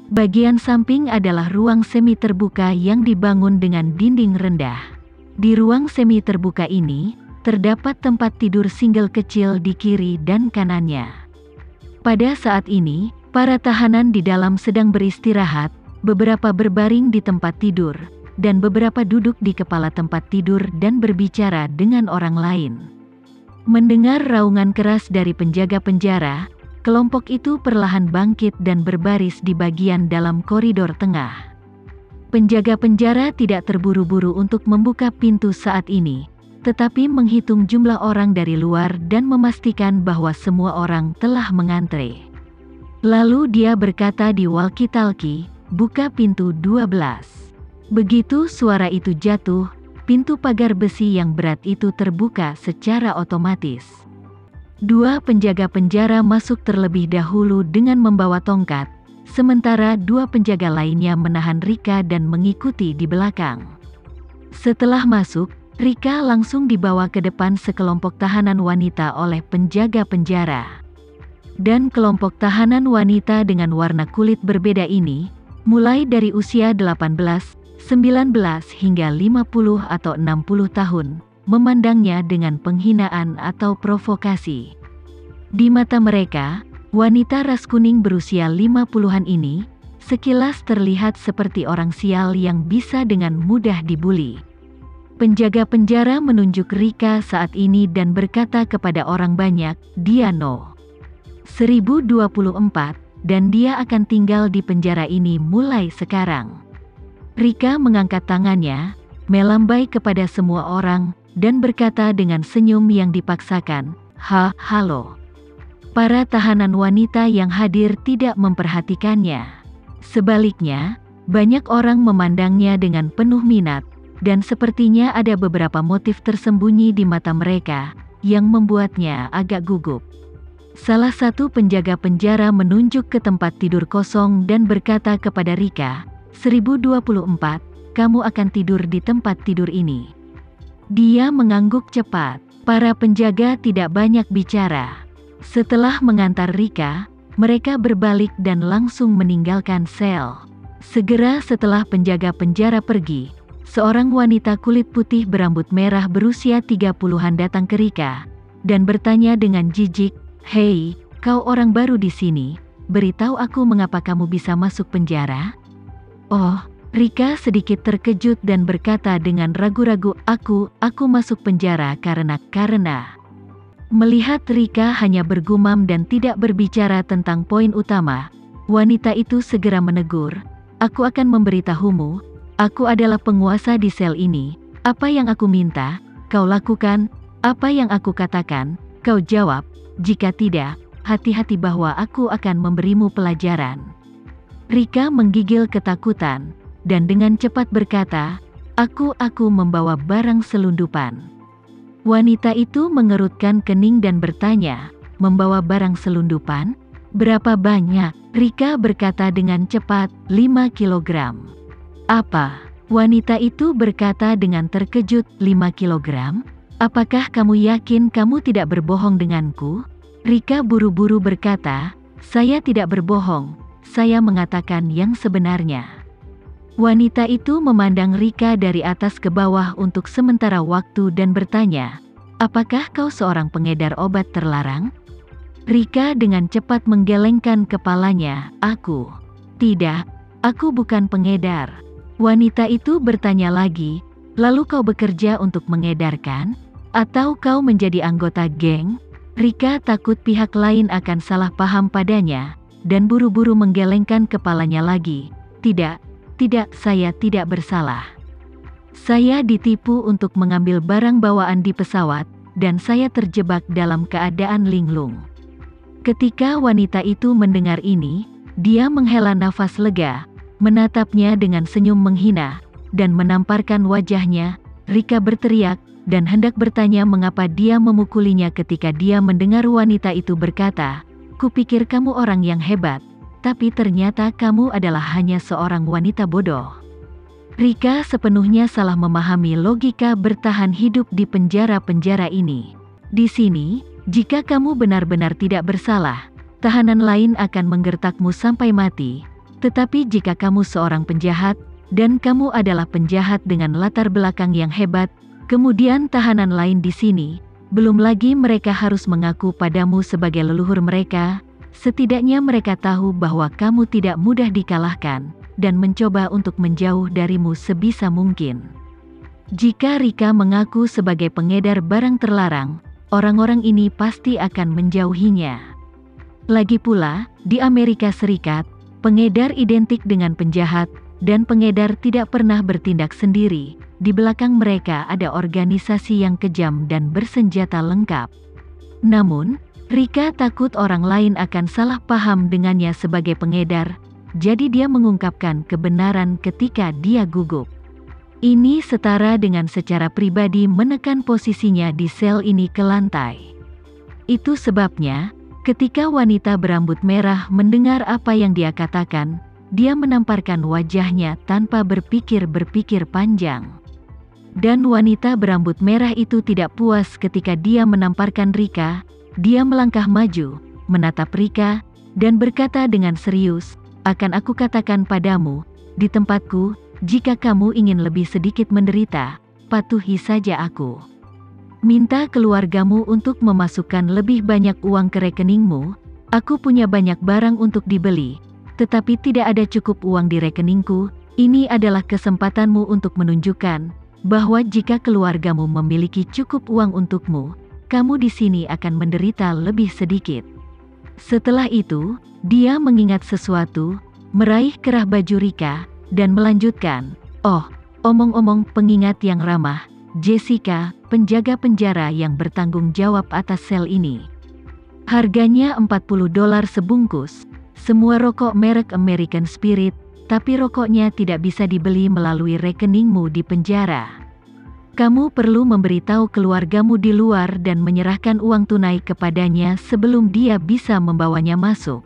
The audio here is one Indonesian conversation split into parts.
Bagian samping adalah ruang semi terbuka yang dibangun dengan dinding rendah. Di ruang semi terbuka ini, terdapat tempat tidur single kecil di kiri dan kanannya. Pada saat ini, para tahanan di dalam sedang beristirahat, beberapa berbaring di tempat tidur, dan beberapa duduk di kepala tempat tidur dan berbicara dengan orang lain. Mendengar raungan keras dari penjaga penjara, kelompok itu perlahan bangkit dan berbaris di bagian dalam koridor tengah. Penjaga penjara tidak terburu-buru untuk membuka pintu saat ini, tetapi menghitung jumlah orang dari luar dan memastikan bahwa semua orang telah mengantre. Lalu dia berkata di walkie-talkie, "Buka pintu 12. Begitu suara itu jatuh, pintu pagar besi yang berat itu terbuka secara otomatis. Dua penjaga penjara masuk terlebih dahulu dengan membawa tongkat, sementara dua penjaga lainnya menahan Rika dan mengikuti di belakang. Setelah masuk, Rika langsung dibawa ke depan sekelompok tahanan wanita oleh penjaga penjara. Dan kelompok tahanan wanita dengan warna kulit berbeda ini, mulai dari usia 18, 19 hingga 50 atau 60 tahun, memandangnya dengan penghinaan atau provokasi. Di mata mereka, wanita ras kuning berusia 50-an ini, sekilas terlihat seperti orang sial yang bisa dengan mudah dibuli. Penjaga penjara menunjuk Rika saat ini dan berkata kepada orang banyak, "Dia No. 1024, dan dia akan tinggal di penjara ini mulai sekarang." Rika mengangkat tangannya, melambai kepada semua orang, dan berkata dengan senyum yang dipaksakan, Halo." Para tahanan wanita yang hadir tidak memperhatikannya. Sebaliknya, banyak orang memandangnya dengan penuh minat, dan sepertinya ada beberapa motif tersembunyi di mata mereka, yang membuatnya agak gugup. Salah satu penjaga penjara menunjuk ke tempat tidur kosong dan berkata kepada Rika, 1024, kamu akan tidur di tempat tidur ini. Dia mengangguk cepat. Para penjaga tidak banyak bicara. Setelah mengantar Rika, mereka berbalik dan langsung meninggalkan sel. Segera setelah penjaga penjara pergi, seorang wanita kulit putih berambut merah berusia 30-an datang ke Rika, dan bertanya dengan jijik, "Hei, kau orang baru di sini, beritahu aku mengapa kamu bisa masuk penjara?" "Oh," Rika sedikit terkejut dan berkata dengan ragu-ragu, aku masuk penjara karena." Melihat Rika hanya bergumam dan tidak berbicara tentang poin utama, wanita itu segera menegur, "Aku akan memberitahumu, aku adalah penguasa di sel ini, apa yang aku minta, kau lakukan, apa yang aku katakan, kau jawab, jika tidak, hati-hati bahwa aku akan memberimu pelajaran." Rika menggigil ketakutan, dan dengan cepat berkata, Aku membawa barang selundupan." Wanita itu mengerutkan kening dan bertanya, "Membawa barang selundupan? Berapa banyak?" Rika berkata dengan cepat, 5 kilogram. "Apa?" Wanita itu berkata dengan terkejut, 5 kilogram? Apakah kamu yakin kamu tidak berbohong denganku?" Rika buru-buru berkata, "Saya tidak berbohong. Saya mengatakan yang sebenarnya." Wanita itu memandang Rika dari atas ke bawah untuk sementara waktu dan bertanya, "Apakah kau seorang pengedar obat terlarang?" Rika dengan cepat menggelengkan kepalanya, "Tidak, aku bukan pengedar." Wanita itu bertanya lagi, "Lalu kau bekerja untuk mengedarkan? Atau kau menjadi anggota geng?" Rika takut pihak lain akan salah paham padanya, dan buru-buru menggelengkan kepalanya lagi. Tidak, saya tidak bersalah. Saya ditipu untuk mengambil barang bawaan di pesawat, dan saya terjebak dalam keadaan linglung." Ketika wanita itu mendengar ini, dia menghela nafas lega, menatapnya dengan senyum menghina, dan menamparkan wajahnya. Rika berteriak, dan hendak bertanya mengapa dia memukulinya ketika dia mendengar wanita itu berkata, "Kupikir kamu orang yang hebat, tapi ternyata kamu adalah hanya seorang wanita bodoh." Rika sepenuhnya salah memahami logika bertahan hidup di penjara-penjara ini. Di sini, jika kamu benar-benar tidak bersalah, tahanan lain akan menggertakmu sampai mati, Tetapi jika kamu seorang penjahat, dan kamu adalah penjahat dengan latar belakang yang hebat, kemudian tahanan lain di sini, belum lagi mereka harus mengaku padamu sebagai leluhur mereka, setidaknya mereka tahu bahwa kamu tidak mudah dikalahkan, dan mencoba untuk menjauh darimu sebisa mungkin. Jika Rika mengaku sebagai pengedar barang terlarang, orang-orang ini pasti akan menjauhinya. Lagi pula, di Amerika Serikat, pengedar identik dengan penjahat, dan pengedar tidak pernah bertindak sendiri. Di belakang mereka ada organisasi yang kejam dan bersenjata lengkap. Namun, Rika takut orang lain akan salah paham dengannya sebagai pengedar, jadi dia mengungkapkan kebenaran ketika dia gugup. Ini setara dengan secara pribadi menekan posisinya di sel ini ke lantai. Itu sebabnya, ketika wanita berambut merah mendengar apa yang dia katakan, dia menamparkan wajahnya tanpa berpikir panjang. Dan wanita berambut merah itu tidak puas ketika dia menamparkan Rika, dia melangkah maju, menatap Rika, dan berkata dengan serius, "Akan aku katakan padamu, di tempatku, jika kamu ingin lebih sedikit menderita, patuhi saja aku. Minta keluargamu untuk memasukkan lebih banyak uang ke rekeningmu, aku punya banyak barang untuk dibeli, tetapi tidak ada cukup uang di rekeningku. Ini adalah kesempatanmu untuk menunjukkan bahwa jika keluargamu memiliki cukup uang untukmu, kamu di sini akan menderita lebih sedikit." Setelah itu, dia mengingat sesuatu, meraih kerah baju Rika, dan melanjutkan, "Oh, omong-omong pengingat yang ramah, Jessica, penjaga penjara yang bertanggung jawab atas sel ini. Harganya $40 sebungkus, semua rokok merek American Spirit, tapi rokoknya tidak bisa dibeli melalui rekeningmu di penjara. Kamu perlu memberitahu keluargamu di luar dan menyerahkan uang tunai kepadanya sebelum dia bisa membawanya masuk."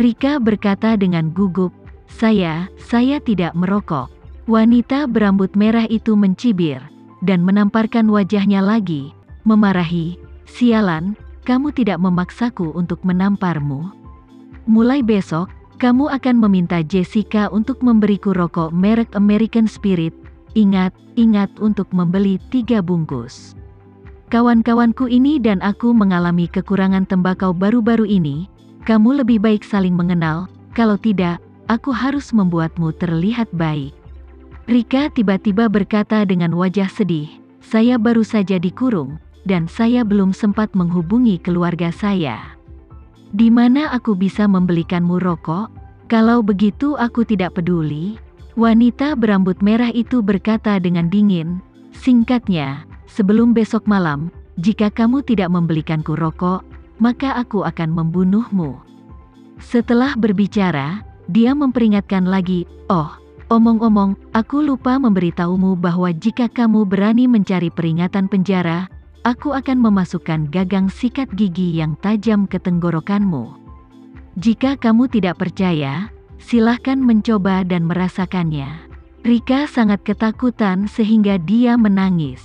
Rika berkata dengan gugup, Saya tidak merokok." Wanita berambut merah itu mencibir, dan menamparkan wajahnya lagi, memarahi, "Sialan, kamu tidak memaksaku untuk menamparmu. Mulai besok, kamu akan meminta Jessica untuk memberiku rokok merek American Spirit. Ingat untuk membeli 3 bungkus. Kawan-kawanku ini dan aku mengalami kekurangan tembakau baru-baru ini, kamu lebih baik saling mengenal, kalau tidak, aku harus membuatmu terlihat baik." Rika tiba-tiba berkata dengan wajah sedih, "Saya baru saja dikurung, dan saya belum sempat menghubungi keluarga saya. Di mana aku bisa membelikanmu rokok? Kalau begitu aku tidak peduli." Wanita berambut merah itu berkata dengan dingin, "Singkatnya, sebelum besok malam, jika kamu tidak membelikanku rokok, maka aku akan membunuhmu." Setelah berbicara, dia memperingatkan lagi, "Oh, omong-omong, aku lupa memberitahumu bahwa jika kamu berani mencari peringatan penjara, aku akan memasukkan gagang sikat gigi yang tajam ke tenggorokanmu. Jika kamu tidak percaya, silahkan mencoba dan merasakannya." Rika sangat ketakutan sehingga dia menangis.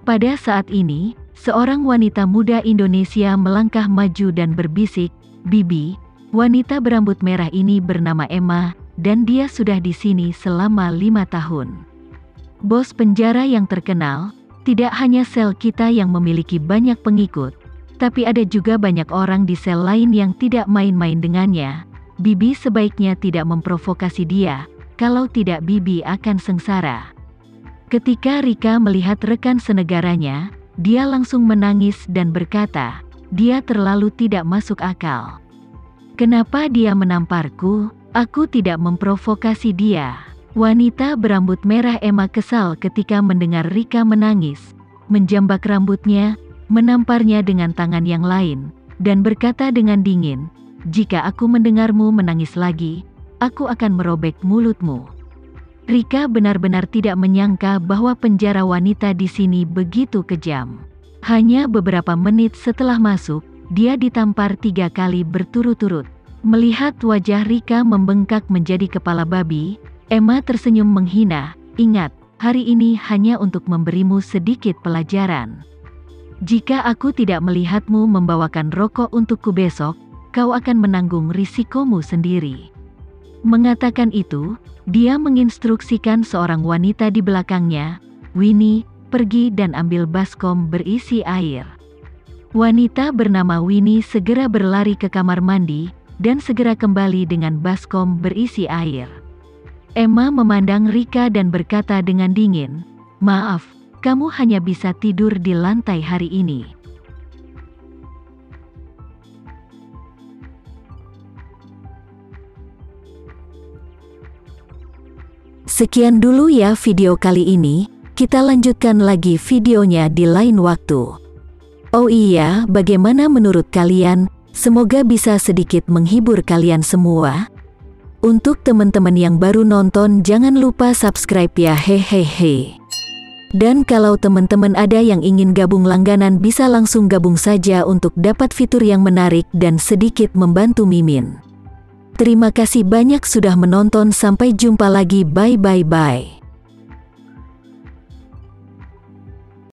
Pada saat ini, seorang wanita muda Indonesia melangkah maju dan berbisik, "Bibi, wanita berambut merah ini bernama Emma, dan dia sudah di sini selama 5 tahun. Bos penjara yang terkenal, tidak hanya sel kita yang memiliki banyak pengikut, tapi ada juga banyak orang di sel lain yang tidak main-main dengannya. Bibi sebaiknya tidak memprovokasi dia, kalau tidak Bibi akan sengsara." Ketika Rika melihat rekan senegaranya, dia langsung menangis dan berkata, "Dia terlalu tidak masuk akal. Kenapa dia menamparku? Aku tidak memprovokasi dia." Wanita berambut merah Emma kesal ketika mendengar Rika menangis, menjambak rambutnya, menamparnya dengan tangan yang lain, dan berkata dengan dingin, "Jika aku mendengarmu menangis lagi, aku akan merobek mulutmu." Rika benar-benar tidak menyangka bahwa penjara wanita di sini begitu kejam. Hanya beberapa menit setelah masuk, dia ditampar 3 kali berturut-turut. Melihat wajah Rika membengkak menjadi kepala babi, Emma tersenyum menghina, "Ingat, hari ini hanya untuk memberimu sedikit pelajaran. Jika aku tidak melihatmu membawakan rokok untukku besok, kau akan menanggung risikomu sendiri." Mengatakan itu, dia menginstruksikan seorang wanita di belakangnya, "Winnie, pergi dan ambil baskom berisi air." Wanita bernama Winnie segera berlari ke kamar mandi, dan segera kembali dengan baskom berisi air. Emma memandang Rika dan berkata dengan dingin, "Maaf, kamu hanya bisa tidur di lantai hari ini." Sekian dulu ya video kali ini, kita lanjutkan lagi videonya di lain waktu. Oh iya, bagaimana menurut kalian? Semoga bisa sedikit menghibur kalian semua. Untuk teman-teman yang baru nonton, jangan lupa subscribe ya, hehehe. Dan kalau teman-teman ada yang ingin gabung langganan, bisa langsung gabung saja untuk dapat fitur yang menarik dan sedikit membantu Mimin. Terima kasih banyak sudah menonton, sampai jumpa lagi, bye.